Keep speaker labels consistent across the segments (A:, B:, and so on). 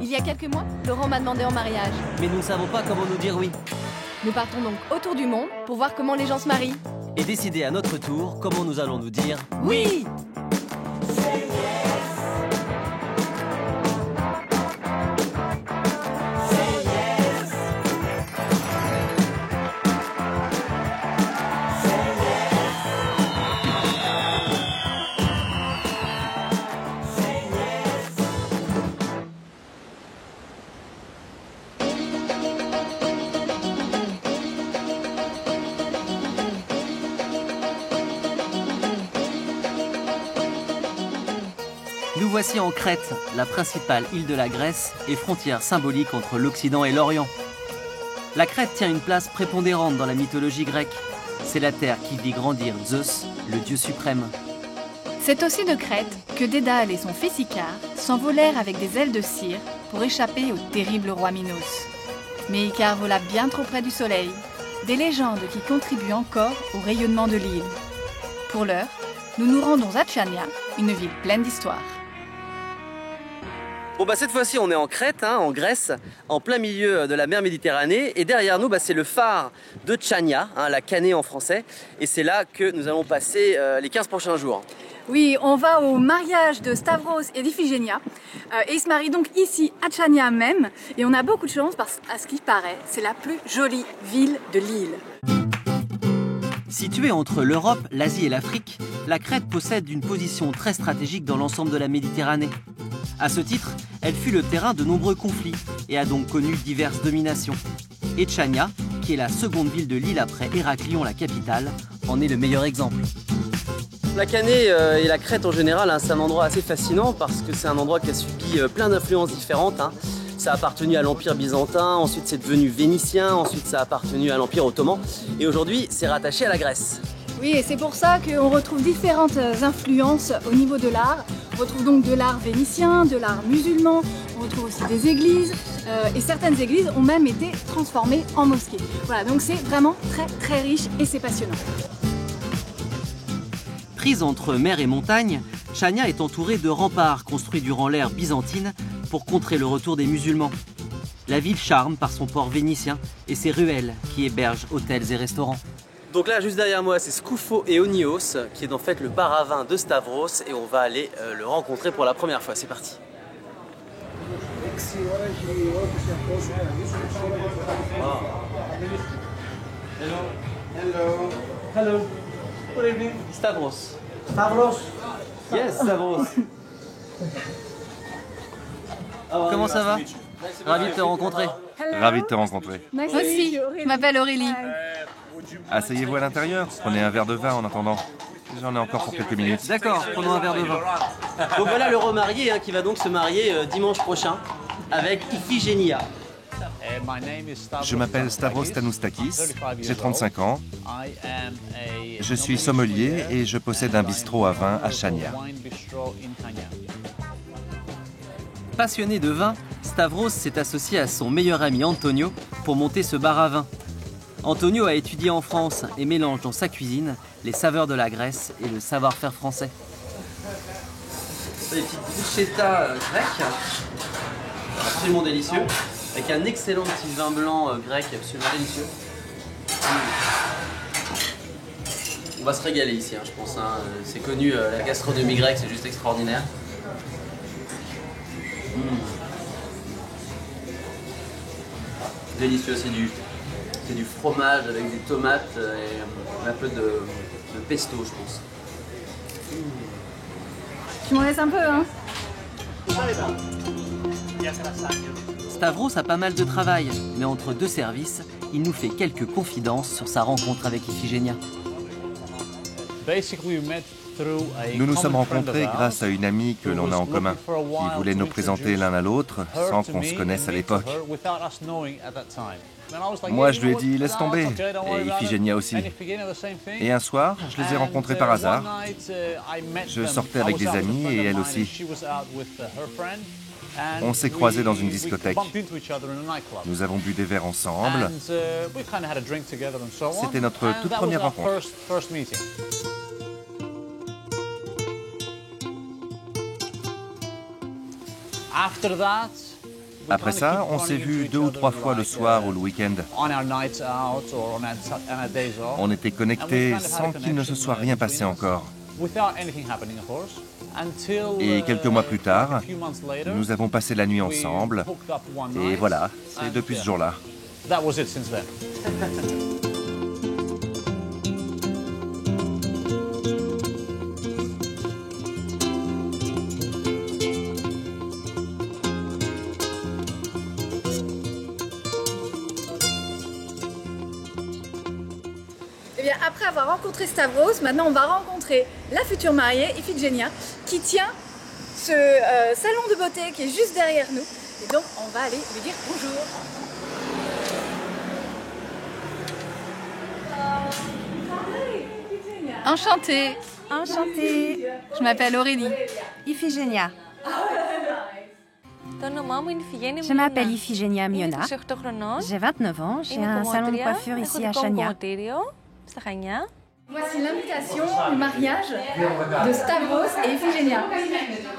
A: Il y a quelques mois, Laurent m'a demandé en mariage.
B: Mais nous ne savons pas comment nous dire oui.
A: Nous partons donc autour du monde pour voir comment les gens se marient.
B: Et décider à notre tour comment nous allons nous dire
A: oui.
B: Nous voici en Crète, la principale île de la Grèce et frontière symbolique entre l'Occident et l'Orient. La Crète tient une place prépondérante dans la mythologie grecque. C'est la terre qui vit grandir Zeus, le dieu suprême.
C: C'est aussi de Crète que Dédale et son fils Icare s'envolèrent avec des ailes de cire pour échapper au terrible roi Minos. Mais Icare vola bien trop près du soleil, des légendes qui contribuent encore au rayonnement de l'île. Pour l'heure, nous nous rendons à Tchania, une ville pleine d'histoire.
B: Bon cette fois-ci on est en Crète, en Grèce, en plein milieu de la mer Méditerranée. Et derrière nous c'est le phare de Tchania, la Canée en français. Et c'est là que nous allons passer les 15 prochains jours.
C: Oui, on va au mariage de Stavros et d'Iphigénia. Et ils se marient donc ici, à Tchania même. Et on a beaucoup de chance parce qu'à ce qu'il paraît, c'est la plus jolie ville de l'île.
B: Située entre l'Europe, l'Asie et l'Afrique, la Crète possède une position très stratégique dans l'ensemble de la Méditerranée. À ce titre, elle fut le terrain de nombreux conflits et a donc connu diverses dominations. Et Tchania, qui est la seconde ville de l'île après Héraclion, la capitale, en est le meilleur exemple. La Canée et la Crète en général, c'est un endroit assez fascinant parce que c'est un endroit qui a subi plein d'influences différentes. Ça a appartenu à l'Empire byzantin, ensuite c'est devenu vénitien, ensuite ça a appartenu à l'Empire ottoman et aujourd'hui c'est rattaché à la Grèce.
C: Oui, et c'est pour ça qu'on retrouve différentes influences au niveau de l'art. On retrouve donc de l'art vénitien, de l'art musulman, on retrouve aussi des églises et certaines églises ont même été transformées en mosquées. Voilà, donc c'est vraiment très très riche et c'est passionnant.
B: Prise entre mer et montagne, Tchania est entourée de remparts construits durant l'ère byzantine pour contrer le retour des musulmans. La ville charme par son port vénitien et ses ruelles qui hébergent hôtels et restaurants. Donc là, juste derrière moi, c'est Skoufo et Onios, qui est en fait le paravin de Stavros, et on va aller le rencontrer pour la première fois. C'est parti. Wow.
D: Hello. Hello. Good evening.
B: Stavros.
D: Stavros.
B: Yes, Stavros. Comment ça va? Ravi de te rencontrer.
E: Ravi de te rencontrer.
C: Moi aussi, je m'appelle Aurélie.
E: Asseyez-vous à l'intérieur, prenez un verre de vin en attendant. J'en ai encore pour quelques minutes.
B: D'accord, prenons un verre de vin. Donc voilà le remarié qui va donc se marier dimanche prochain avec Iphigénia.
E: Je m'appelle Stavros Tanoustakis, j'ai 35 ans. Je suis sommelier et je possède un bistrot à vin à Tchania.
B: Passionné de vin, Stavros s'est associé à son meilleur ami Antonio pour monter ce bar à vin. Antonio a étudié en France et mélange dans sa cuisine les saveurs de la Grèce et le savoir-faire français. Des petites bruschettas grecques, absolument délicieux, avec un excellent petit vin blanc grec absolument délicieux. On va se régaler ici, je pense. C'est connu, la gastronomie grecque, c'est juste extraordinaire. Délicieux, c'est du fromage avec des tomates et un peu de pesto, je pense.
C: Tu m'en laisses un peu, hein?
B: Stavros a pas mal de travail, mais entre deux services, il nous fait quelques confidences sur sa rencontre avec Iphigénia.
E: Nous nous sommes rencontrés grâce à une amie que l'on a en commun, qui voulait nous présenter l'un à l'autre sans qu'on se connaisse à l'époque. Moi, je lui ai dit « laisse tomber » et Iphigénia aussi. Et un soir, je les ai rencontrés par hasard. Je sortais avec des amis et elle aussi. On s'est croisés dans une discothèque. Nous avons bu des verres ensemble. C'était notre toute première rencontre. Après ça, on s'est vu 2 ou 3 fois le soir ou le week-end. On était connectés sans qu'il ne se soit rien passé encore. Et quelques mois plus tard, nous avons passé la nuit ensemble. Et voilà, c'est depuis ce jour-là.
C: Eh bien, après avoir rencontré Stavros, maintenant on va rencontrer la future mariée, Iphigénia, qui tient ce salon de beauté qui est juste derrière nous. Et donc, on va aller lui dire bonjour. Enchantée.
A: Enchantée.
C: Je m'appelle Aurélie.
A: Iphigénia.
F: Je m'appelle Iphigénia Miona. J'ai 29 ans. J'ai un salon de coiffure ici à Chania.
C: Voici l'invitation du mariage de Stavros et Iphigénia.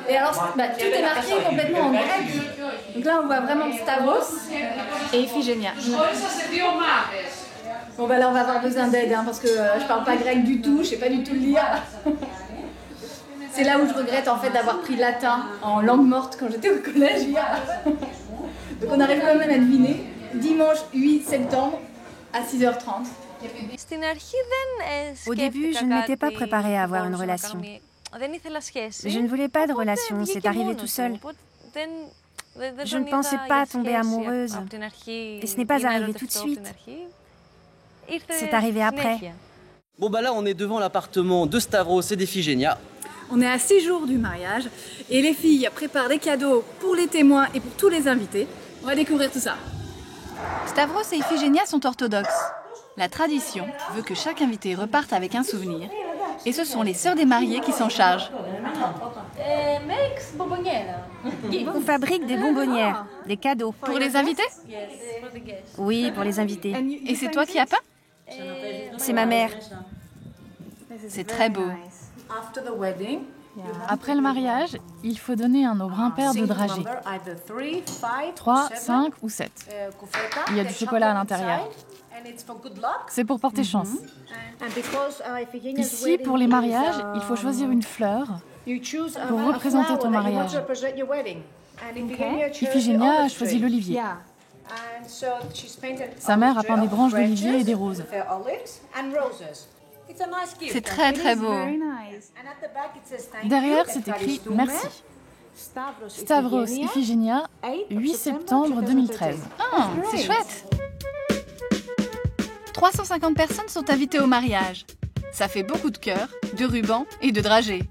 C: Et alors, tout est marqué complètement en grec. Donc là, on voit vraiment Stavros et Iphigénia. Bon, bah là, on va avoir besoin d'aide, hein, parce que je parle pas grec du tout, je sais pas du tout le lire. C'est là où je regrette en fait d'avoir pris latin en langue morte quand j'étais au collège hier. Donc on arrive quand même à deviner. Dimanche 8 septembre à 6h30.
F: Au début, je ne m'étais pas préparée à avoir une relation. Je ne voulais pas de relation, c'est arrivé tout seul. Je ne pensais pas tomber amoureuse. Et ce n'est pas arrivé tout de suite. C'est arrivé après.
B: Bon bah là on est devant l'appartement de Stavros et d'Iphigénia.
C: On est à 6 jours du mariage et les filles préparent des cadeaux pour les témoins et pour tous les invités. On va découvrir tout ça. Stavros et Iphigénia sont orthodoxes. La tradition veut que chaque invité reparte avec un souvenir et ce sont les sœurs des mariés qui s'en chargent.
F: On fabrique des bonbonnières, des cadeaux.
C: Pour les invités?
F: Oui, pour les invités.
C: Et c'est toi qui as peint?
F: C'est ma mère.
C: C'est très beau.
G: Après le mariage, il faut donner un nombre impair de dragées. 3, 5 ou 7. Il y a du chocolat à l'intérieur. C'est pour porter chance. Ici, pour les mariages, il faut choisir une fleur pour représenter ton mariage. Iphigénia a choisi l'olivier. Sa mère a peint des branches d'olivier et des roses.
C: C'est très très beau.
G: Derrière, c'est écrit « Merci ». Stavros Iphigénia, 8 septembre 2013.
C: Ah, c'est chouette. 350 personnes sont invitées au mariage. Ça fait beaucoup de cœurs, de rubans et de dragées.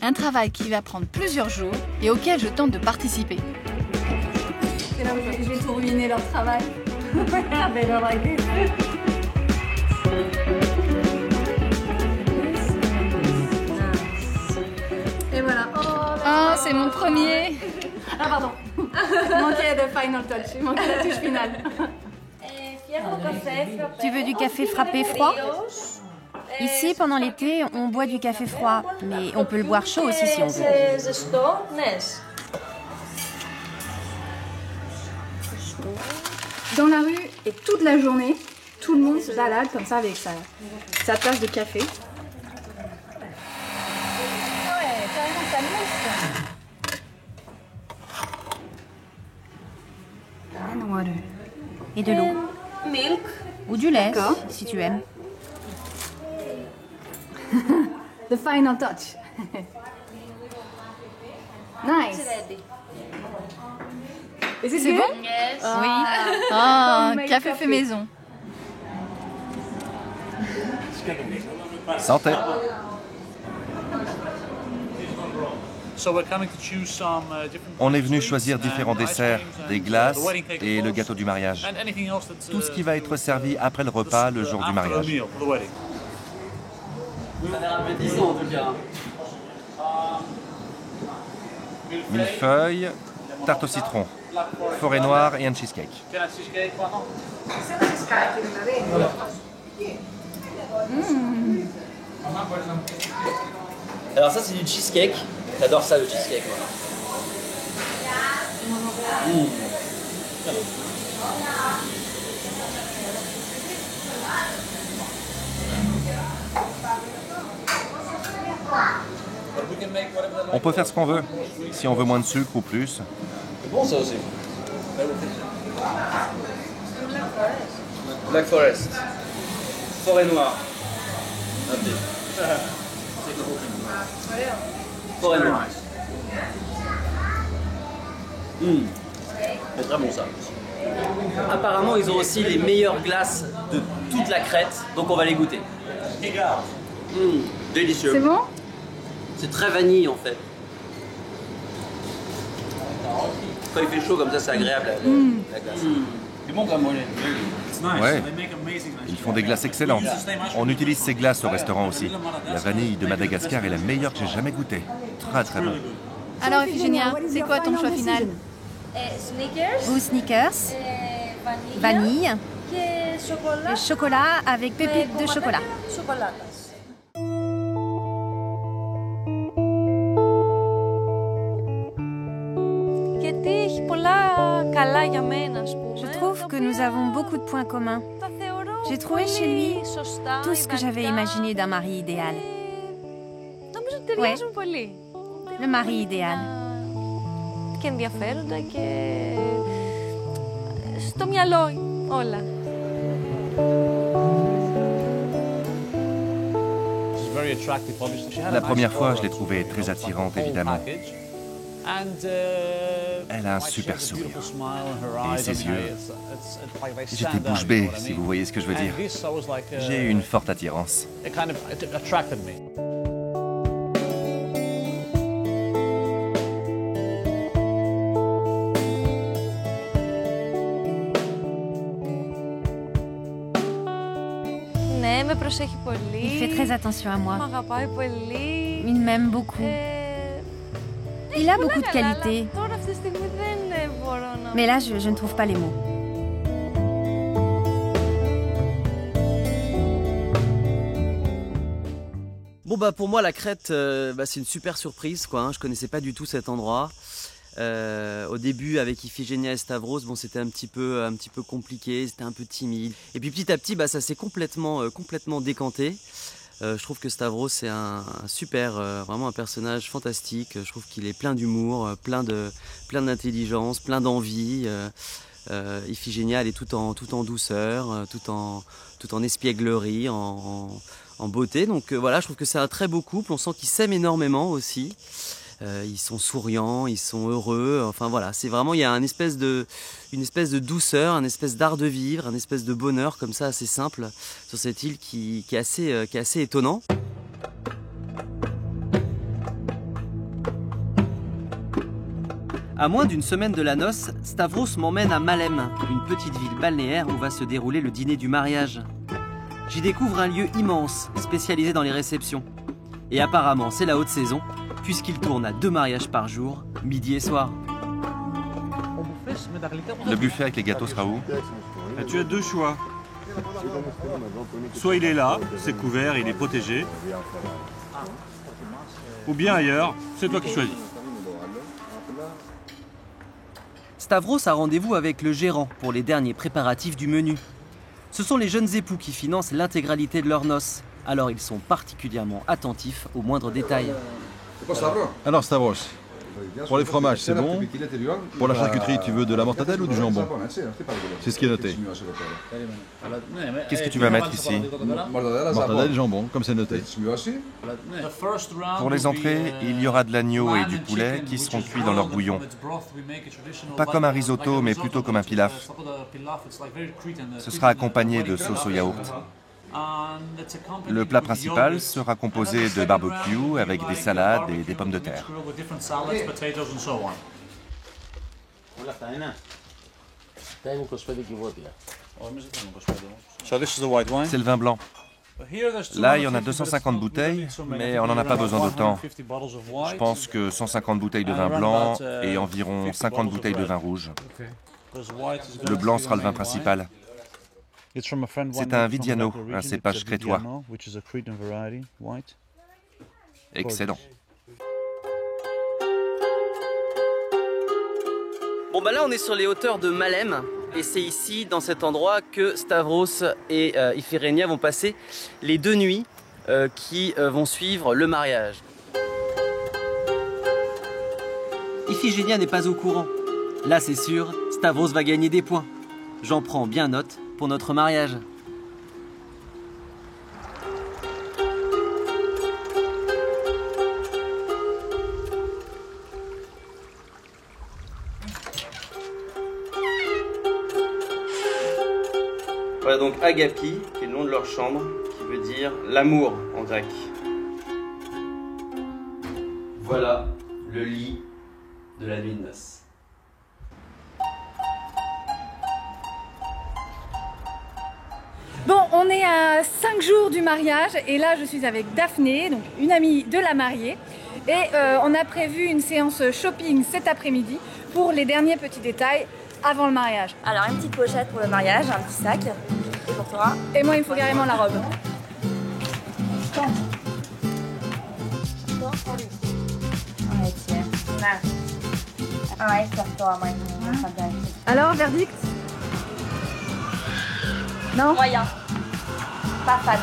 C: Un travail qui va prendre plusieurs jours et auquel je tente de participer. C'est là où je vais tout ruiner leur travail. Et voilà. Oh, c'est mon premier. Ah pardon. Il manquait de final touch. Il manquait la touche finale.
F: Tu veux du café frappé froid? Ici, pendant l'été, on boit du café froid, mais on peut le boire chaud aussi si on veut.
C: Dans la rue et toute la journée, tout le monde se balade comme ça avec sa tasse de café.
F: Et de l'eau. Ou du lait, si tu aimes.
C: The final touch. Nice. Et c'est bon? Oui. Oh, café fait maison.
E: Santé. On est venu choisir différents desserts, des glaces et le gâteau du mariage. Tout ce qui va être servi après le repas le jour du mariage.
B: Ça a l'air appétissant en tout cas.
E: Millefeuille, tarte au citron, forêt noire et un cheesecake.
B: Alors ça c'est du cheesecake. J'adore ça le cheesecake.
E: On peut faire ce qu'on veut. Si on veut moins de sucre ou plus.
H: C'est bon ça aussi. Black Forest. Forêt noire. Forêt noire. C'est très bon ça.
B: Apparemment, ils ont aussi les meilleures glaces de toute la Crète, donc on va les goûter. Délicieux.
G: C'est bon?
B: C'est très vanille en fait. Quand il fait chaud comme ça, c'est agréable la glace.
H: C'est bon comme mollet.
E: Ouais. Ils font des glaces excellentes. On utilise ces glaces au restaurant aussi. La vanille de Madagascar est la meilleure que j'ai jamais goûtée. Très très bon.
C: Alors, Iphigénia, c'est quoi ton choix final?
F: Ou Snickers, vanille, et chocolat avec pépites de chocolat. Je trouve que nous avons beaucoup de points communs. J'ai trouvé chez lui tout ce que j'avais imaginé d'un mari idéal. Ouais, le mari idéal.
E: La première fois, je l'ai trouvée très attirante, évidemment. Elle a un super sourire. Et ses yeux... J'étais bouche bée, si vous voyez ce que je veux dire. J'ai eu une forte attirance.
F: Il fait très attention à moi. Il m'aime beaucoup. Il a beaucoup de qualités. Mais là, je ne trouve pas les mots.
B: Bon bah pour moi la Crète, c'est une super surprise quoi. Je connaissais pas du tout cet endroit. Au début avec Iphigénia et Stavros, bon c'était un petit peu compliqué, c'était un peu timide. Et puis petit à petit ça s'est complètement décanté. Je trouve que Stavros c'est un super, vraiment un personnage fantastique. Je trouve qu'il est plein d'humour, plein d'intelligence, plein d'envie. Iphigénia elle est tout en douceur, tout en espièglerie, en beauté. Donc voilà, je trouve que c'est un très beau couple. On sent qu'ils s'aiment énormément aussi. Ils sont souriants, ils sont heureux. Enfin voilà, c'est vraiment, il y a une espèce de douceur, une espèce d'art de vivre, une espèce de bonheur comme ça assez simple sur cette île qui est assez étonnant. À moins d'une semaine de la noce, Stavros m'emmène à Malem, une petite ville balnéaire où va se dérouler le dîner du mariage. J'y découvre un lieu immense, spécialisé dans les réceptions. Et apparemment, c'est la haute saison, puisqu'il tourne à 2 mariages par jour, midi et soir.
E: Le buffet avec les gâteaux sera où?
I: Tu as 2 choix. Soit il est là, c'est couvert, il est protégé. Ou bien ailleurs, c'est toi qui choisis.
B: Stavros a rendez-vous avec le gérant pour les derniers préparatifs du menu. Ce sont les jeunes époux qui financent l'intégralité de leurs noces, alors ils sont particulièrement attentifs aux moindres détails.
J: Alors Stavros, pour les fromages c'est bon. Pour la charcuterie tu veux de la mortadelle ou du jambon? C'est ce qui est noté.
E: Qu'est-ce que tu vas mettre ici?
J: Mortadelle et jambon, comme c'est noté.
E: Pour les entrées, il y aura de l'agneau et du poulet qui seront cuits dans leur bouillon. Pas comme un risotto, mais plutôt comme un pilaf. Ce sera accompagné de sauce au yaourt. Le plat principal sera composé de barbecue avec des salades et des pommes de terre. C'est le vin blanc. Là, il y en a 250 bouteilles, mais on n'en a pas besoin d'autant. Je pense que 150 bouteilles de vin blanc et environ 50 bouteilles de vin rouge. Le blanc sera le vin principal. C'est un Vidiano, un cépage crétois. Excellent.
B: Bon bah là on est sur les hauteurs de Malem et c'est ici, dans cet endroit, que Stavros et Iphigénia vont passer les 2 nuits qui vont suivre le mariage. Iphigénia n'est pas au courant. Là c'est sûr, Stavros va gagner des points. J'en prends bien note pour notre mariage. Voilà donc Agapi, qui est le nom de leur chambre, qui veut dire l'amour en grec. Voilà le lit de la nuit de noces.
C: Bon, on est à 5 jours du mariage et là je suis avec Daphné, donc une amie de la mariée. Et on a prévu une séance shopping cet après-midi pour les derniers petits détails avant le mariage.
K: Alors une petite pochette pour le mariage, un petit sac. Et pour toi.
C: Et moi il me faut carrément la robe. Alors, verdict? Non?
K: Moyen. Pas fan.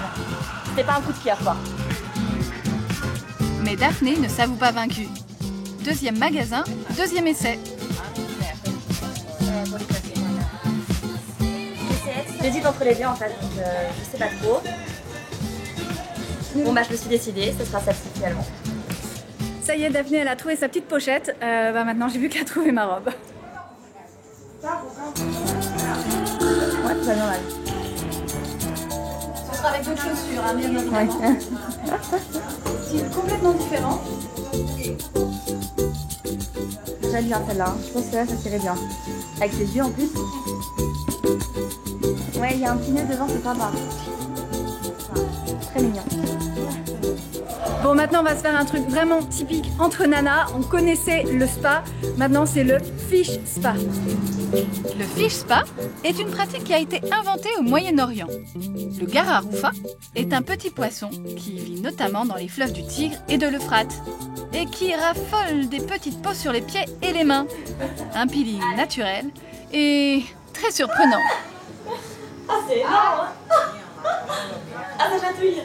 K: C'était pas un coup de cœur, quoi.
C: Mais Daphné ne s'avoue pas vaincue. Deuxième magasin, deuxième essai.
K: J'hésite entre les deux en fait, donc je sais pas trop. Bon bah je me suis décidée, ce sera celle-ci finalement.
C: Ça y est, Daphné elle a trouvé sa petite pochette. Maintenant j'ai vu qu'à trouver ma robe.
K: Ouais, tout va bien là.
C: Ce sera avec d'autres chaussures, hein, bien évidemment. Ouais. C'est complètement différent.
K: J'aime bien celle-là, je pense que là ça tirait bien. Avec les yeux en plus. Ouais, il y a un petit nez devant, c'est sympa. Très mignon.
C: Bon, maintenant on va se faire un truc vraiment typique entre nanas. On connaissait le spa, maintenant c'est le fish spa. Le fish spa est une pratique qui a été inventée au Moyen-Orient. Le gararoufa est un petit poisson qui vit notamment dans les fleuves du Tigre et de l'Euphrate et qui raffole des petites peaux sur les pieds et les mains. Un peeling naturel et très surprenant.
K: Ah, c'est énorme! Ah, ça chatouille!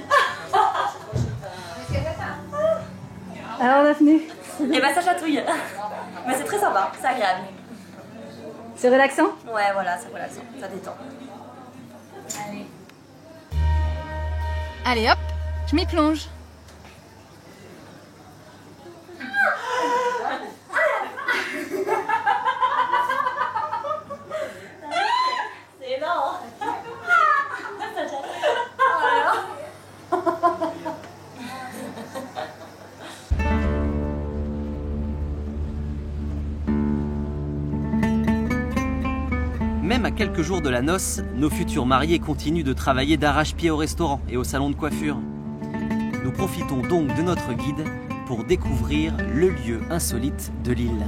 C: Alors, Daphné?
K: Eh ben, ça chatouille! Mais c'est très sympa, c'est agréable.
C: C'est relaxant?
K: Ouais, voilà, c'est relaxant, ça détend.
C: Allez. Allez, hop, je m'y plonge.
K: C'est énorme!
B: Même à quelques jours de la noce, nos futurs mariés continuent de travailler d'arrache-pied au restaurant et au salon de coiffure. Nous profitons donc de notre guide pour découvrir le lieu insolite de l'île.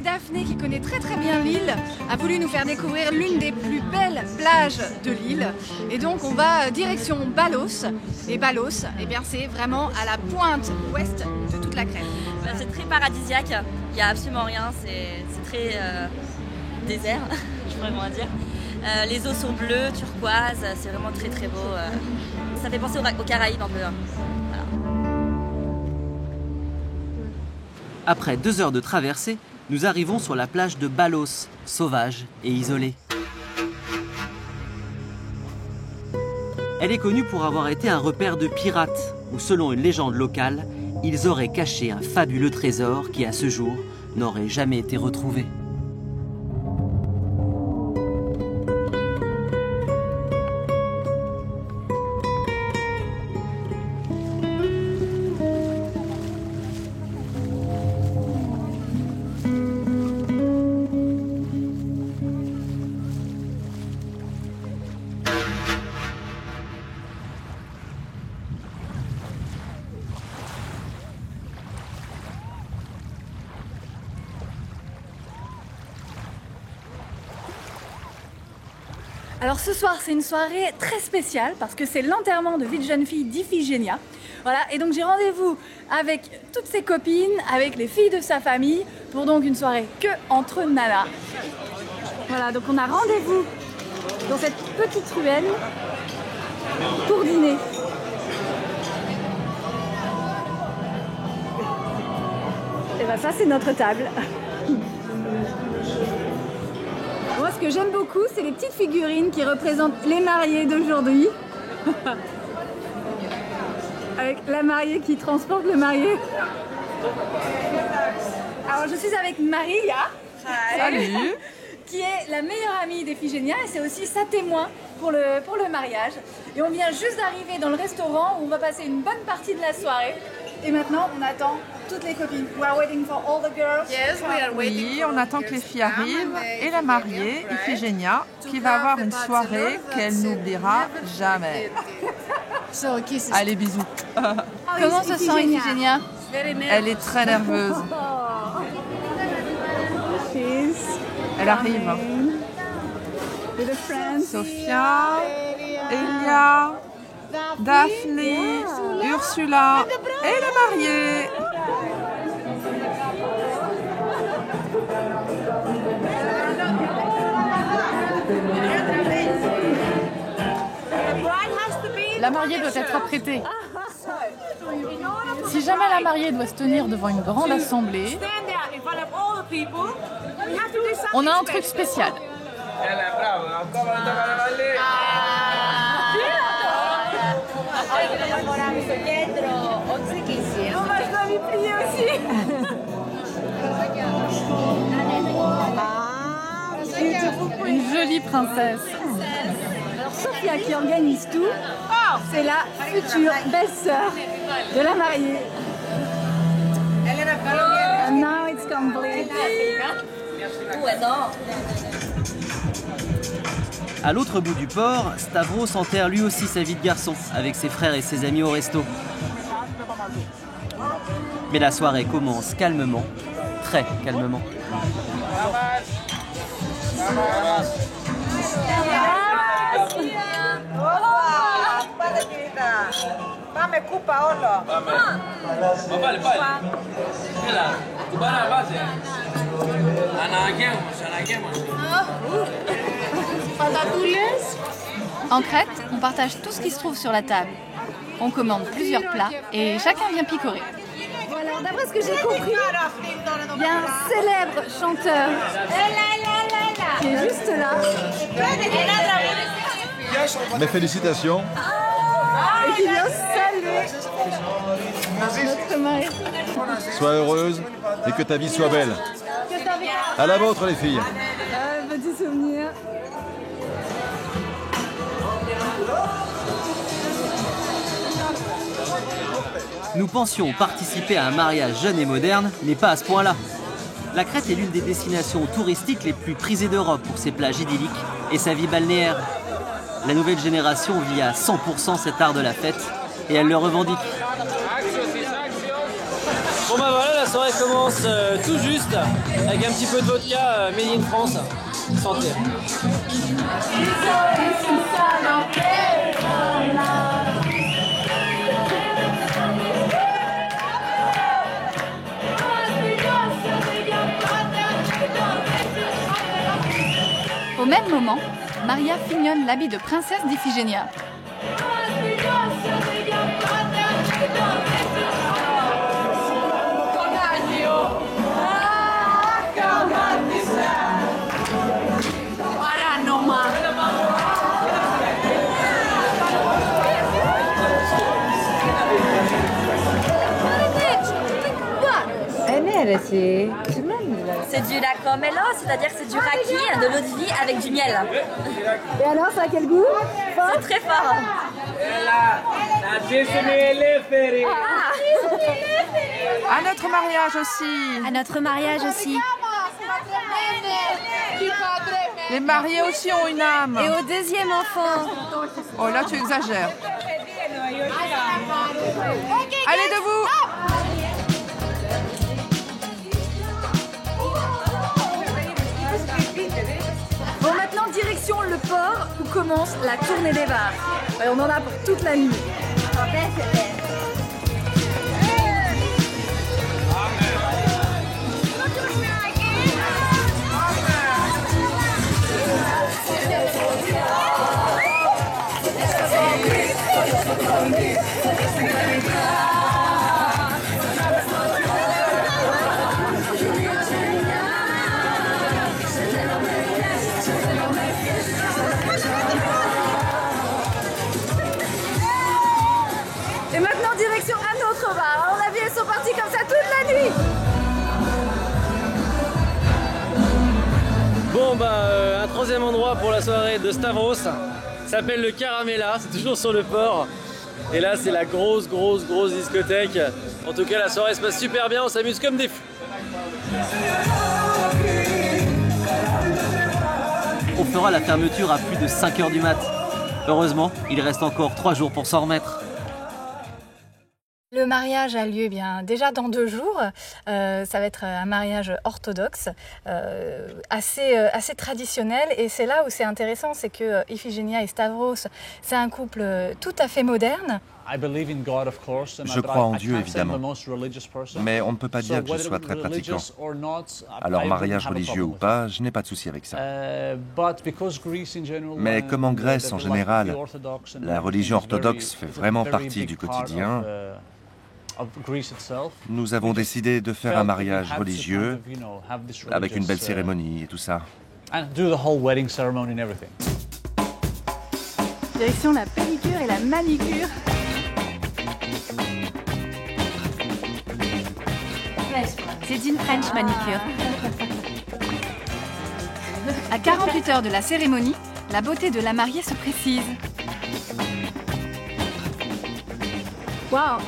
C: Daphné, qui connaît très bien l'île, a voulu nous faire découvrir l'une des plus belles plages de l'île. Et donc on va direction Balos. Et Balos, eh bien, c'est vraiment à la pointe ouest de toute la Crète.
K: C'est très paradisiaque, il n'y a absolument rien, c'est très désert, je pourrais vraiment dire. Les eaux sont bleues, turquoises, c'est vraiment très beau. Ça fait penser aux Caraïbes un peu. Voilà.
B: Après 2 heures de traversée, nous arrivons sur la plage de Balos, sauvage et isolée. Elle est connue pour avoir été un repère de pirates, où selon une légende locale, ils auraient caché un fabuleux trésor qui, à ce jour, n'aurait jamais été retrouvé.
C: Alors ce soir, c'est une soirée très spéciale parce que c'est l'enterrement de vie de jeune fille d'Iphigénia. Voilà, et donc j'ai rendez-vous avec toutes ses copines, avec les filles de sa famille, pour donc une soirée que entre nanas. Voilà, donc on a rendez-vous dans cette petite ruelle pour dîner. Et ben ça c'est notre table. Moi ce que j'aime beaucoup c'est les petites figurines qui représentent les mariés d'aujourd'hui. Avec la mariée qui transporte le marié. Alors je suis avec Maria.
G: Salut.
C: Qui est la meilleure amie d'Iphigénia et c'est aussi sa témoin pour le mariage. Et on vient juste d'arriver dans le restaurant où on va passer une bonne partie de la soirée. Et maintenant, on attend toutes les copines. We are waiting for all the girls.
L: Yes, we are waiting. Oui, on attend que les filles arrivent et la mariée, Iphigénia, qui va avoir une soirée qu'elle n'oubliera jamais. Allez, bisous.
C: Comment se sent Iphigénia?
L: Elle est très nerveuse. Elle arrive. Sophia, Elia, Daphné, Ursula et la mariée.
G: La mariée doit être apprêtée. Si jamais la mariée doit se tenir devant une grande assemblée, on a un truc spécial. Une jolie princesse.
C: Alors Sophia qui organise tout, c'est la future belle-sœur de la mariée. And now it's complete.
B: À l'autre bout du port, Stavros enterre lui aussi sa vie de garçon, avec ses frères et ses amis au resto. Mais la soirée commence calmement, très calmement.
C: En Crète, on partage tout ce qui se trouve sur la table. On commande plusieurs plats et chacun vient picorer. Alors d'après ce que j'ai compris, il y a un célèbre chanteur qui est juste là.
J: Mes félicitations.
C: Et qui vient saluer notre mari.
J: Sois heureuse et que ta vie soit belle. À la vôtre les filles.
C: Petit souvenir.
B: Nous pensions participer à un mariage jeune et moderne, mais pas à ce point-là. La Crète est l'une des destinations touristiques les plus prisées d'Europe pour ses plages idylliques et sa vie balnéaire. La nouvelle génération vit à 100% cet art de la fête et elle le revendique.
M: Bon bah voilà, la soirée commence tout juste avec un petit peu de vodka made in France. Santé.
C: Au même moment, Maria fignole l'habit de princesse d'Iphigénia.
K: C'est du racomelo, c'est-à-dire que c'est du raki, de l'eau de vie avec du miel.
C: Et alors, ça a quel goût?
K: C'est très fort.
L: À notre mariage aussi.
F: À notre mariage aussi.
L: Les mariés aussi ont une âme.
F: Et au deuxième enfant.
L: Oh là, tu exagères. Allez, debout.
C: Bon, maintenant, direction le port où commence la tournée des bars. Et on en a pour toute la nuit.
M: troisième endroit pour la soirée de Stavros. Ça s'appelle le Caramella, c'est toujours sur le port. Et là, c'est la grosse discothèque. En tout cas, la soirée se passe super bien, on s'amuse comme des fous.
B: On fera la fermeture à plus de 5 h du mat. Heureusement, il reste encore 3 jours pour s'en remettre.
C: Le mariage a lieu déjà dans 2 jours. Ça va être un mariage orthodoxe, assez traditionnel. Et c'est là où c'est intéressant, c'est que Iphigénia et Stavros, c'est un couple tout à fait moderne.
E: Je crois en Dieu, évidemment, mais on ne peut pas dire que je sois très pratiquant. Alors, mariage religieux ou pas, je n'ai pas de souci avec ça. Mais comme en Grèce en général, la religion orthodoxe fait vraiment partie du quotidien, nous avons décidé de faire un mariage religieux avec une belle cérémonie et tout ça.
C: Direction la pédicure et la manicure.
F: C'est une French manicure.
C: À 48 heures de la cérémonie, la beauté de la mariée se précise. Wow,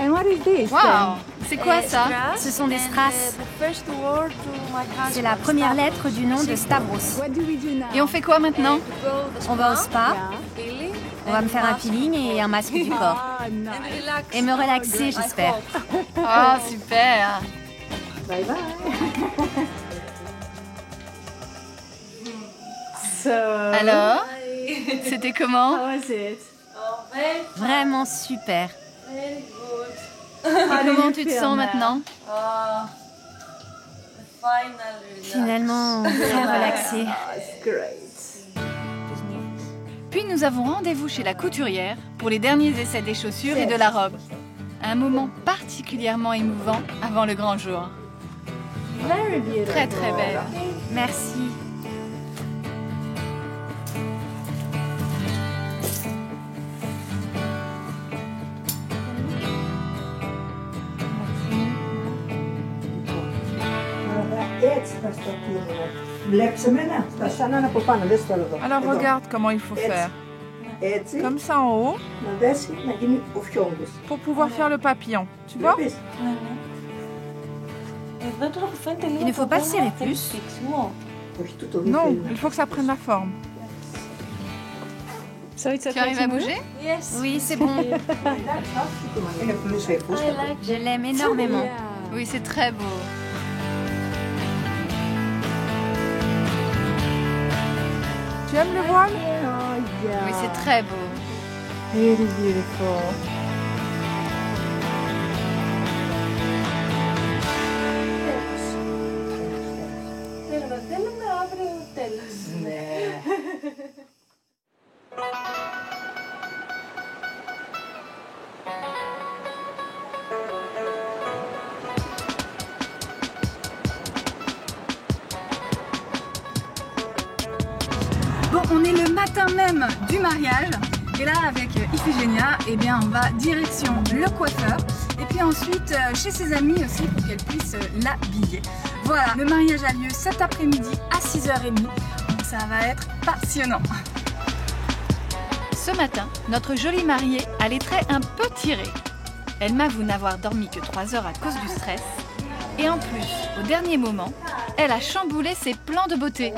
C: c'est quoi ça?
F: Ce sont des strass. C'est la première lettre du nom de Stavros.
C: Et on fait quoi maintenant?
F: On va au spa. On va me faire un peeling et un masque du corps. Et me relaxer, j'espère.
C: Oh, super!
N: Bye bye.
C: Alors, c'était comment?
F: Vraiment super.
C: Comment tu te sens maintenant?
F: Finalement, très relaxée.
C: Puis nous avons rendez-vous chez la couturière pour les derniers essais des chaussures et de la robe. Un moment particulièrement émouvant avant le grand jour. Très belle.
F: Merci.
L: Alors regarde comment il faut faire. Comme ça en haut, pour pouvoir faire le papillon. Tu vois?
F: Il ne faut pas serrer plus.
L: Non, il faut que ça prenne la forme.
C: Tu arrives à bouger?
F: Oui, c'est bon. Je l'aime énormément.
C: Oui, c'est très beau.
L: Tu aimes le voile?
C: Oui, c'est très beau.
N: Really beautiful.
C: Bon, on est le matin même du mariage. Et là, avec Iphigénia, eh bien, on va direction le coiffeur. Et puis ensuite, chez ses amis aussi, pour qu'elle puisse l'habiller. Voilà, le mariage a lieu cet après-midi à 6h30. Ça va être passionnant. Ce matin, notre jolie mariée a les traits un peu tirés. Elle m'avoue n'avoir dormi que 3 heures à cause du stress. Et en plus, au dernier moment, elle a chamboulé ses plans de beauté.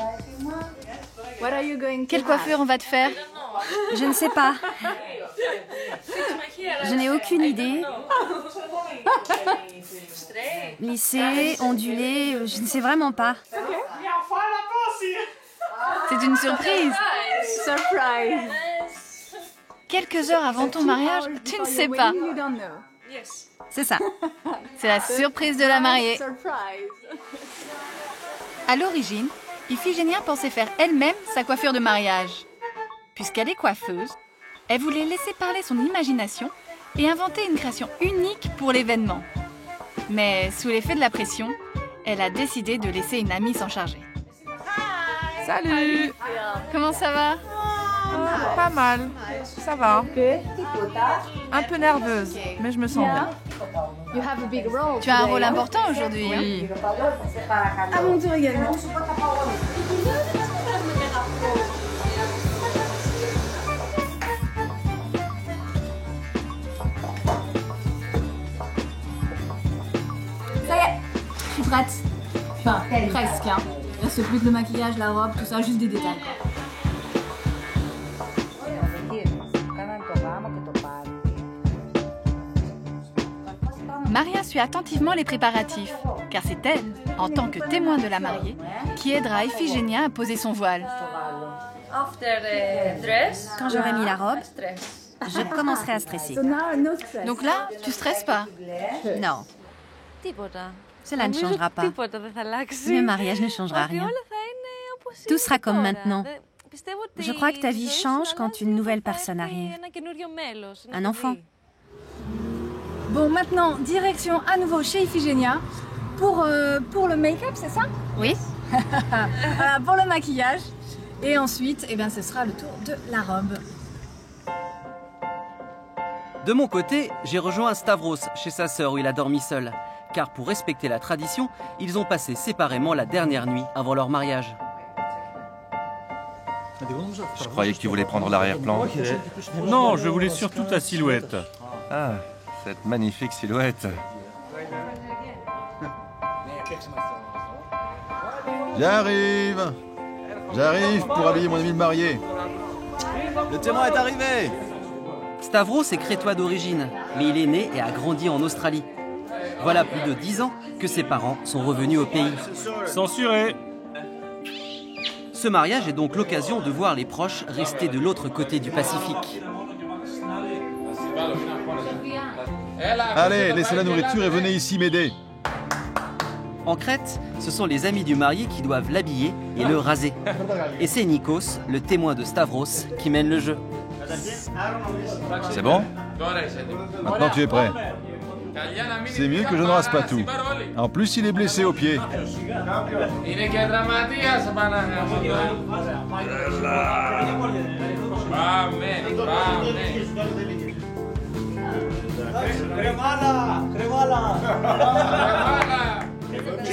C: Quelle coiffure on va te faire?
F: Je ne sais pas. Je n'ai aucune idée. Lissé, ondulé, je ne sais vraiment pas.
C: C'est une surprise.
N: Surprise.
C: Quelques heures avant ton mariage, tu ne sais pas.
F: C'est ça.
C: C'est la surprise de la mariée. À l'origine, Iphigénia pensait faire elle-même sa coiffure de mariage. Puisqu'elle est coiffeuse, elle voulait laisser parler son imagination et inventer une création unique pour l'événement. Mais sous l'effet de la pression, elle a décidé de laisser une amie s'en charger.
L: Salut!
C: Comment ça va?
L: Pas mal, ça va. Un peu nerveuse, mais je me sens bien.
C: Tu as un rôle important aujourd'hui.
L: Oui.
C: À mon tour également. Ça y est, je suis prête. Enfin, presque. Hein. Il reste plus que le maquillage, la robe, tout ça, juste des détails. Maria suit attentivement les préparatifs, car c'est elle, en tant que témoin de la mariée, qui aidera Iphigénia à poser son voile.
F: Quand j'aurai mis la robe, je commencerai à stresser.
C: Donc là, tu stresses pas?
F: Non. Cela ne changera pas. Le mariage ne changera rien. Tout sera comme maintenant. Je crois que ta vie change quand une nouvelle personne arrive. Un enfant.
C: Bon, maintenant, direction à nouveau chez Iphigénia pour le make-up, c'est ça?
F: Oui.
C: Voilà, pour le maquillage. Et ensuite, eh bien, ce sera le tour de la robe.
B: De mon côté, j'ai rejoint Stavros chez sa sœur où il a dormi seul. Car pour respecter la tradition, ils ont passé séparément la dernière nuit avant leur mariage.
E: Je croyais que tu voulais prendre l'arrière-plan.
I: Non, je voulais surtout ta silhouette.
E: Ah, cette magnifique silhouette.
J: J'arrive. J'arrive pour habiller mon ami de mariée. Le témoin est arrivé.
B: Stavros est crétois d'origine, mais il est né et a grandi en Australie. Voilà plus de 10 ans que ses parents sont revenus au pays.
I: Censuré.
B: Ce mariage est donc l'occasion de voir les proches rester de l'autre côté du Pacifique.
J: Allez, laissez la nourriture et venez ici m'aider.
B: En Crète, ce sont les amis du marié qui doivent l'habiller et le raser. Et c'est Nikos, le témoin de Stavros, qui mène le jeu.
E: C'est bon?
J: Maintenant tu es prêt. C'est mieux que je ne rase pas tout. En plus, il est blessé au pied.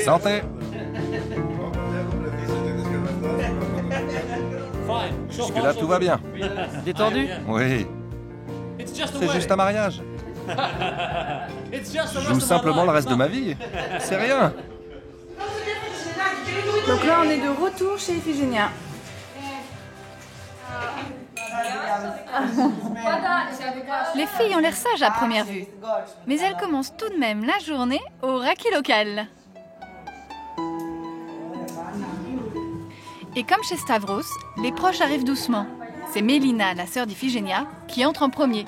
E: Santé. Jusque-là, tout va bien.
B: Détendu?
E: Oui. C'est juste un mariage. Je joue simplement le reste de ma vie. C'est rien.
C: Donc là, on est de retour chez Iphigénia. Les filles ont l'air sages à première vue, mais elles commencent tout de même la journée au raki local. Et comme chez Stavros, les proches arrivent doucement. C'est Mélina, la sœur d'Iphigénia, qui entre en premier.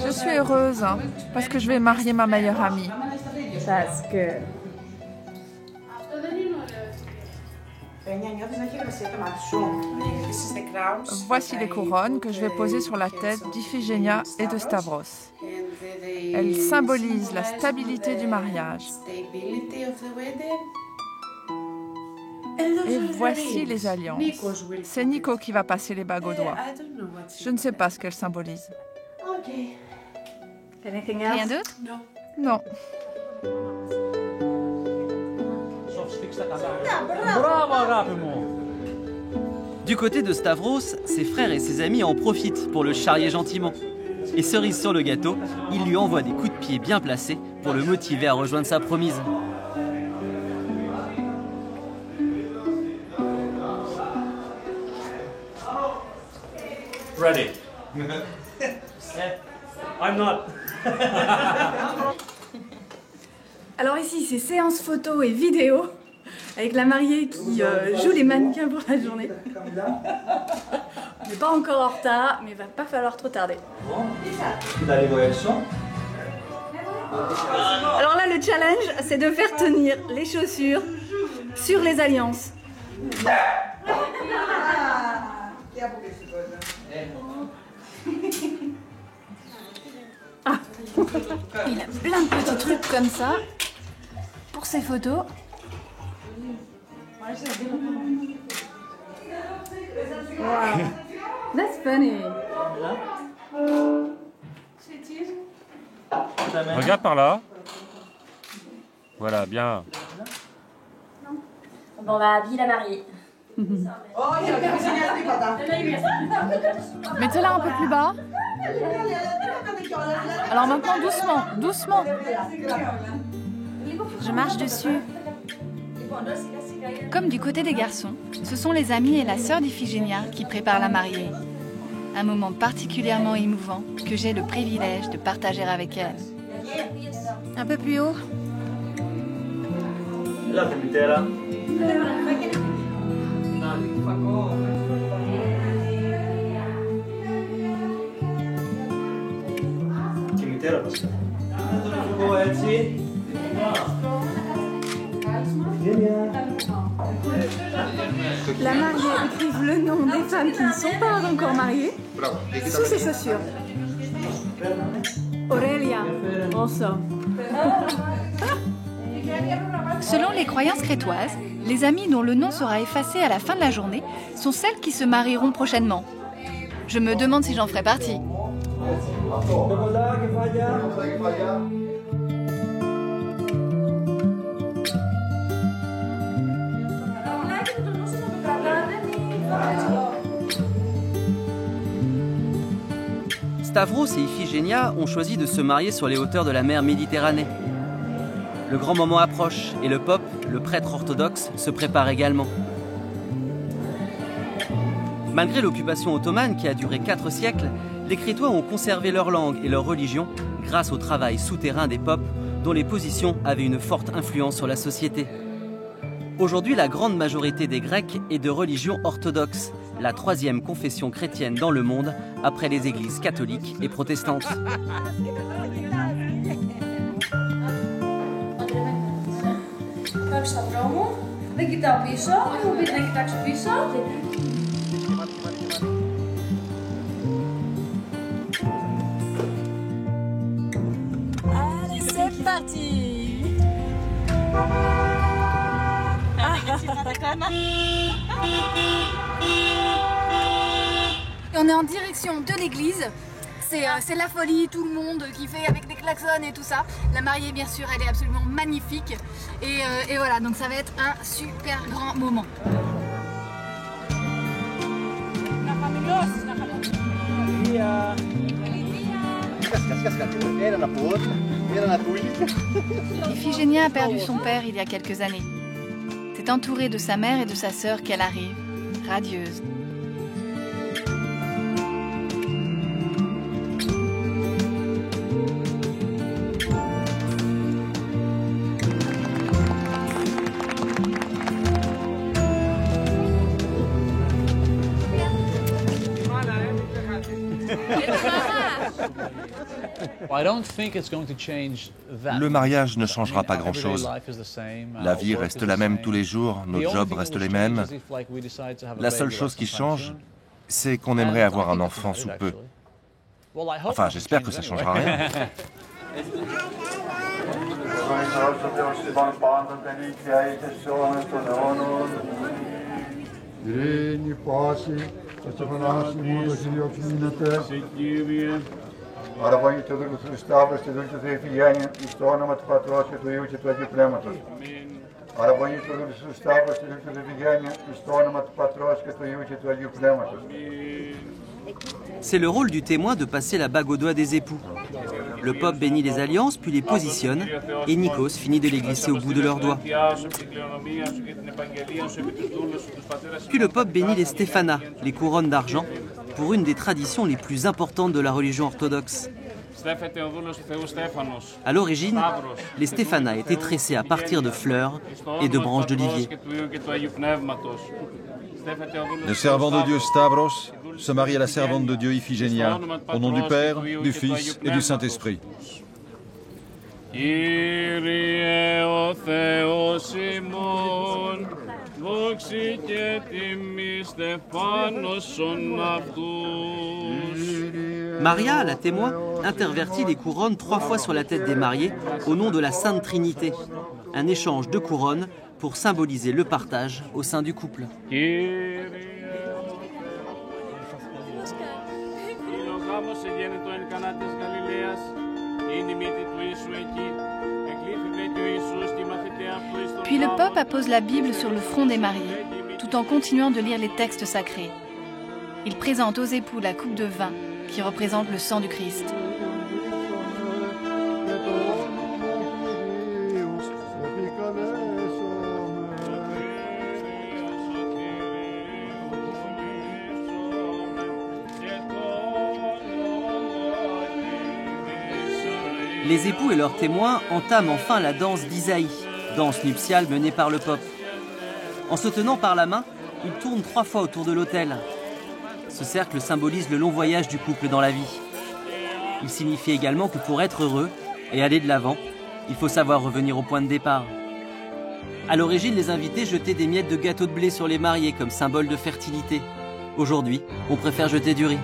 L: Je suis heureuse parce que je vais marier ma meilleure amie.
N: That's good.
L: Voici les couronnes que je vais poser sur la tête d'Iphigénia et de Stavros. Elles symbolisent la stabilité du mariage. Et voici les alliances. C'est Nico qui va passer les bagues au doigt. Je ne sais pas ce qu'elles symbolisent.
C: Rien d'autre?
L: Non.
B: Du côté de Stavros, ses frères et ses amis en profitent pour le charrier gentiment. Et cerise sur le gâteau, il lui envoie des coups de pied bien placés pour le motiver à rejoindre sa promise.
I: Ready. I'm not.
C: Alors ici, c'est séance photo et vidéo, avec la mariée qui joue les mannequins pour la journée. On n'est pas encore en retard, mais il va pas falloir trop tarder. Alors là, le challenge, c'est de faire tenir les chaussures sur les alliances. Ah. Il a plein de petits trucs comme ça pour ses photos. Wow. That's funny.
I: Regarde par là. Voilà, bien.
K: Bon, on va habiller la mariée.
G: Mettez-la un peu plus bas. Alors maintenant, doucement, doucement.
F: Je marche dessus.
C: Comme du côté des garçons, ce sont les amis et la sœur d'Iphigénia qui préparent la mariée. Un moment particulièrement émouvant que j'ai le privilège de partager avec elle.
F: Un peu plus haut.
N: La mariée écrive le nom des femmes qui ne sont pas encore mariées sous ses chaussures. Aurelia, also.
C: Selon les croyances crétoises, les amies dont le nom sera effacé à la fin de la journée sont celles qui se marieront prochainement. Je me demande si j'en ferai partie.
B: Stavros et Iphigénia ont choisi de se marier sur les hauteurs de la mer Méditerranée. Le grand moment approche et le pope, le prêtre orthodoxe, se prépare également. Malgré l'occupation ottomane qui a duré 4 siècles, les Crétois ont conservé leur langue et leur religion grâce au travail souterrain des popes dont les positions avaient une forte influence sur la société. Aujourd'hui, la grande majorité des Grecs est de religion orthodoxe, la 3e confession chrétienne dans le monde après les églises catholiques et protestantes.
K: Allez, c'est parti.
A: Et on est en direction de l'église. C'est la folie, tout le monde qui fait avec des klaxons et tout ça. La mariée, bien sûr, elle est absolument magnifique. Et voilà, donc ça va être un super grand moment.
C: Iphigénia a perdu son père il y a quelques années. C'est entourée de sa mère et de sa sœur qu'elle arrive, radieuse.
E: Le mariage ne changera pas grand-chose. La vie reste la même tous les jours, nos jobs restent les mêmes. La seule chose qui change, c'est qu'on aimerait avoir un enfant sous peu. Enfin, j'espère que ça ne changera rien.
O: Αραβωνή του δούλου του Σταύρου, του δούλου του Ιφηγένεια, στο όνομα του Πατρός και του Υιού και του Αγίου Πνεύματος. Αραβωνή του δούλου του Σταύρου, του δούλου του Ιφηγένεια, στο όνομα του Πατρός και του Υιού και του Αγίου Πνεύματος.
B: C'est le rôle du témoin de passer la bague au doigt des époux. Le pope bénit les alliances, puis les positionne, et Nikos finit de les glisser au bout de leurs doigts. Puis le pope bénit les stéphanas, les couronnes d'argent, pour une des traditions les plus importantes de la religion orthodoxe. À l'origine, les stéphanas étaient tressés à partir de fleurs et de branches d'olivier.
J: Le servant de Dieu Stavros se marie à la servante de Dieu Iphigénia, au nom du Père, du Fils et du Saint-Esprit.
B: Maria, la témoin, intervertit les couronnes 3 fois sur la tête des mariés au nom de la Sainte Trinité. Un échange de couronnes pour symboliser le partage au sein du couple.
C: Puis le pape appose la Bible sur le front des mariés, tout en continuant de lire les textes sacrés. Il présente aux époux la coupe de vin qui représente le sang du Christ.
B: Les époux et leurs témoins entament enfin la danse d'Isaïe, danse nuptiale menée par le pape. En se tenant par la main, ils tournent 3 fois autour de l'autel. Ce cercle symbolise le long voyage du couple dans la vie. Il signifie également que pour être heureux et aller de l'avant, il faut savoir revenir au point de départ. À l'origine, les invités jetaient des miettes de gâteau de blé sur les mariés comme symbole de fertilité. Aujourd'hui, on préfère jeter du riz.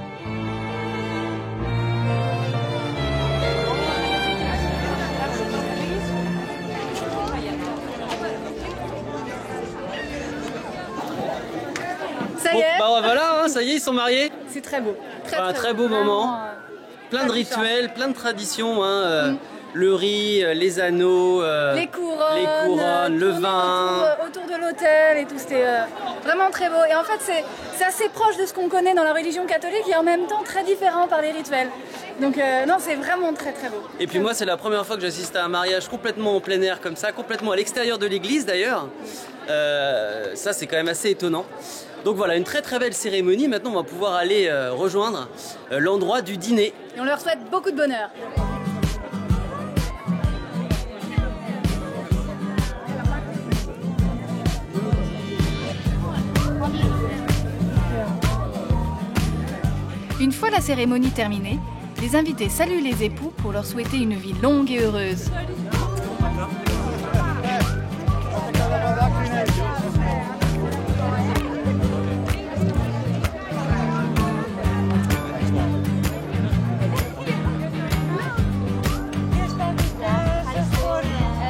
A: Ça y est.
B: Bon, voilà, hein, ça y est, ils sont mariés.
A: C'est très beau.
B: Un très beau moment. Plein de rituels, plein de traditions. Le riz, les anneaux,
A: les couronnes,
B: le vin.
A: Autour de l'autel et tout. C'était vraiment très beau. Et en fait, c'est assez proche de ce qu'on connaît dans la religion catholique et en même temps très différent par les rituels. Donc non, c'est vraiment très très beau.
B: Et puis moi, c'est la première fois que j'assiste à un mariage complètement en plein air comme ça, complètement à l'extérieur de l'église d'ailleurs. Ça, c'est quand même assez étonnant. Donc voilà, une très très belle cérémonie. Maintenant, on va pouvoir aller rejoindre l'endroit du dîner.
A: Et on leur souhaite beaucoup de bonheur.
C: Une fois la cérémonie terminée, les invités saluent les époux pour leur souhaiter une vie longue et heureuse.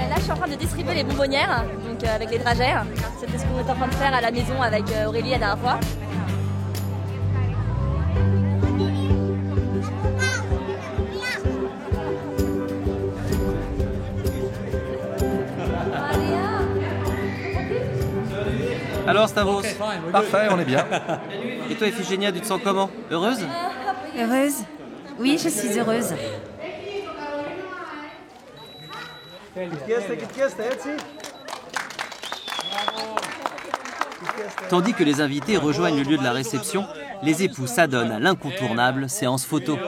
K: Là, je suis en train de distribuer les bonbonnières, donc avec les dragères. C'était ce qu'on était en train de faire à la maison avec Aurélie la dernière fois.
B: Alors Stavros?
E: Parfait, on est bien.
B: Et toi Iphigénia, tu te sens comment? Heureuse?
F: Heureuse? Oui, je suis heureuse.
B: Tandis que les invités rejoignent le lieu de la réception, les époux s'adonnent à l'incontournable séance photo.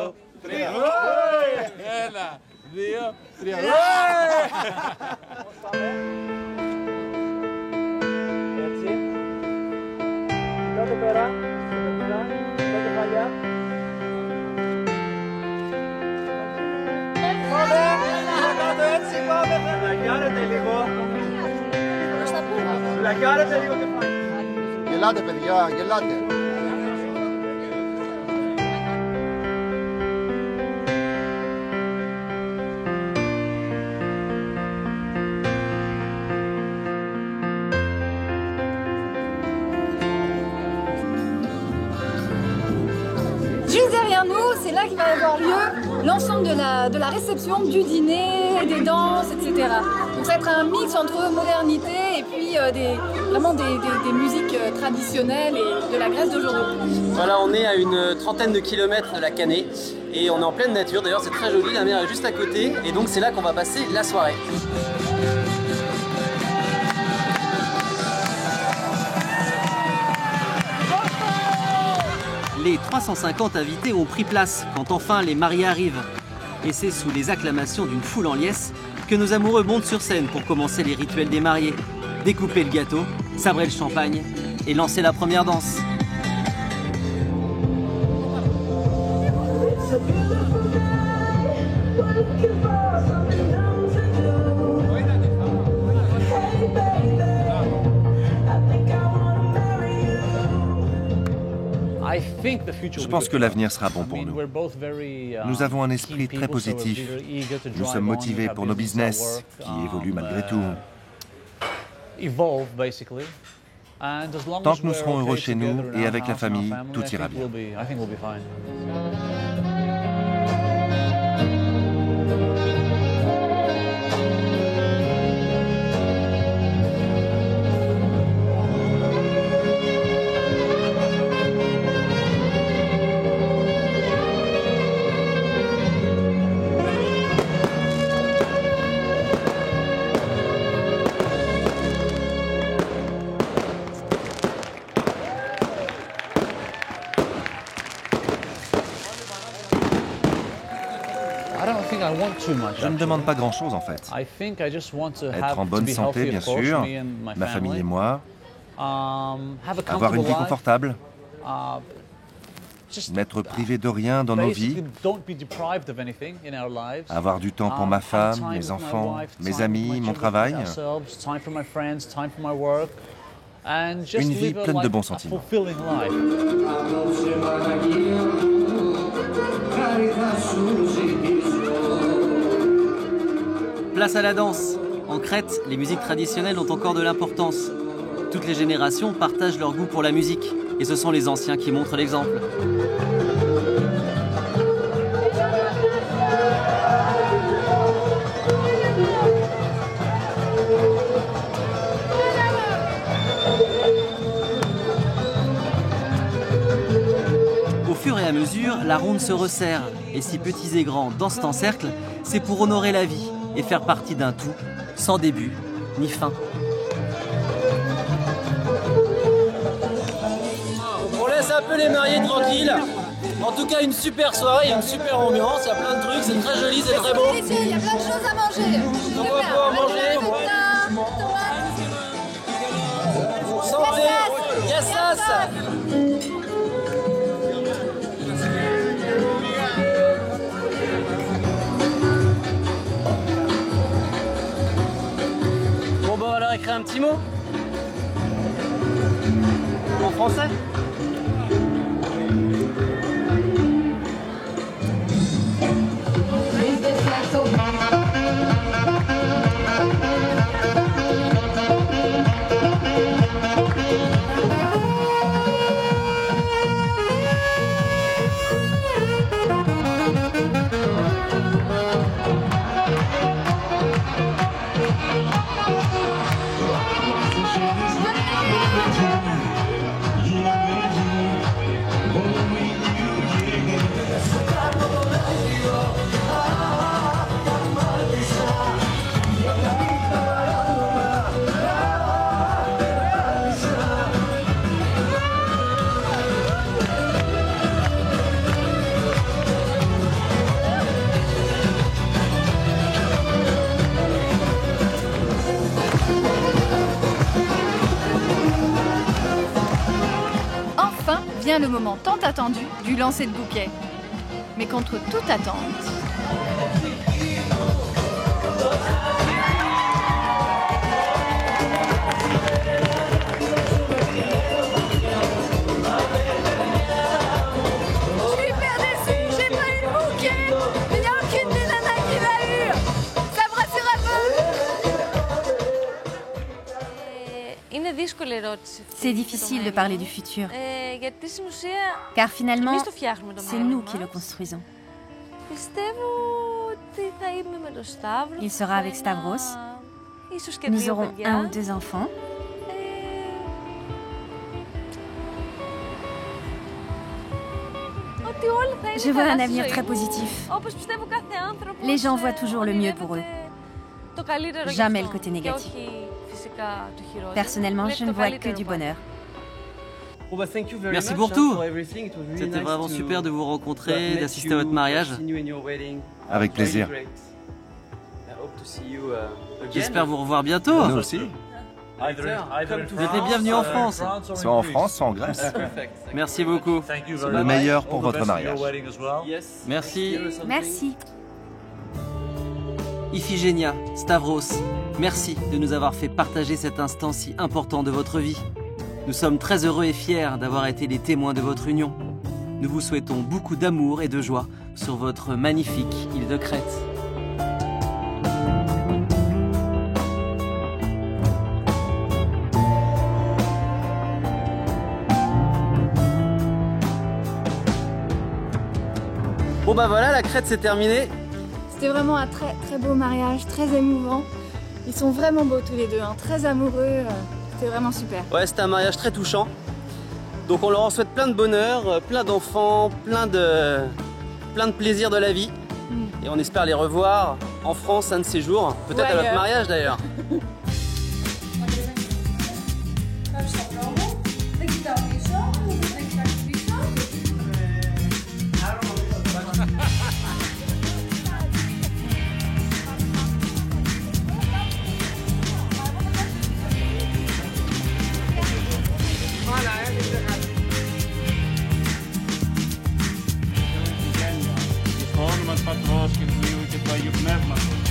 O: Γελάτε παιδιά, γελάτε.
A: Juste derrière nous, c'est là qu'il va avoir lieu l'ensemble de la réception, du dîner, des danses, etc. Donc ça va être un mix entre modernité et puis vraiment des musiques traditionnelles et de la Grèce d'aujourd'hui.
B: Voilà, on est à une trentaine de kilomètres de la Canée et on est en pleine nature. D'ailleurs, c'est très joli, la mer est juste à côté et donc c'est là qu'on va passer la soirée. Les 350 invités ont pris place quand enfin les mariés arrivent. Et c'est sous les acclamations d'une foule en liesse que nos amoureux montent sur scène pour commencer les rituels des mariés. Découper le gâteau, sabrer le champagne et lancer la première danse.
E: Je pense que l'avenir sera bon pour nous. Nous avons un esprit très positif. Nous sommes motivés pour nos business, qui évoluent malgré tout. Tant que nous serons heureux chez nous et avec la famille, tout ira bien. Je ne demande pas grand-chose en fait. Être en bonne santé, bien sûr, ma famille et moi, avoir une vie confortable, n'être privé de rien dans nos vies, avoir du temps pour ma femme, mes enfants, mes amis, mon travail, une vie pleine de bons sentiments.
B: Place à la danse. En Crète, les musiques traditionnelles ont encore de l'importance. Toutes les générations partagent leur goût pour la musique, et ce sont les anciens qui montrent l'exemple. Au fur et à mesure, la ronde se resserre, et si petits et grands dansent en cercle, c'est pour honorer la vie et faire partie d'un tout, sans début ni fin.
M: On laisse un peu les mariés tranquilles. En tout cas, une super soirée, une super ambiance, il y a plein de trucs, c'est très joli, c'est très beau.
A: Il y a plein de choses à manger.
M: Donc on va pouvoir manger. Santé, Yassas. Bon bah on va leur écrire un petit mot. En français.
C: Vient le moment tant attendu du lancer de bouquet. Mais contre toute attente...
F: C'est difficile de parler du futur, car finalement, c'est nous qui le construisons. Il sera avec Stavros, nous aurons 1 ou 2 enfants, je vois un avenir très positif. Les gens voient toujours le mieux pour eux, jamais le côté négatif. Personnellement, je ne vois que du bonheur.
B: Merci pour tout. C'était vraiment super de vous rencontrer, d'assister à votre mariage.
E: Avec plaisir.
B: J'espère vous revoir bientôt.
E: Nous aussi.
B: Vous êtes les bienvenus en France.
E: Soit en France, soit en Grèce.
B: Merci beaucoup.
E: Le meilleur pour votre mariage.
B: Merci.
F: Merci.
B: Iphigénia, Stavros, merci de nous avoir fait partager cet instant si important de votre vie. Nous sommes très heureux et fiers d'avoir été les témoins de votre union. Nous vous souhaitons beaucoup d'amour et de joie sur votre magnifique île de Crète. Bon bah voilà, la Crète c'est terminé.
N: C'était vraiment un très très beau mariage, très émouvant. Ils sont vraiment beaux tous les deux, hein, très amoureux. C'était vraiment super.
B: Ouais, c'était un mariage très touchant. Donc on leur en souhaite plein de bonheur, plein d'enfants, plein de plaisir de la vie. Et on espère les revoir en France un de ces jours, peut-être à notre mariage d'ailleurs.
I: Πατρός και του Υιού και του Αγίου Πνεύματος.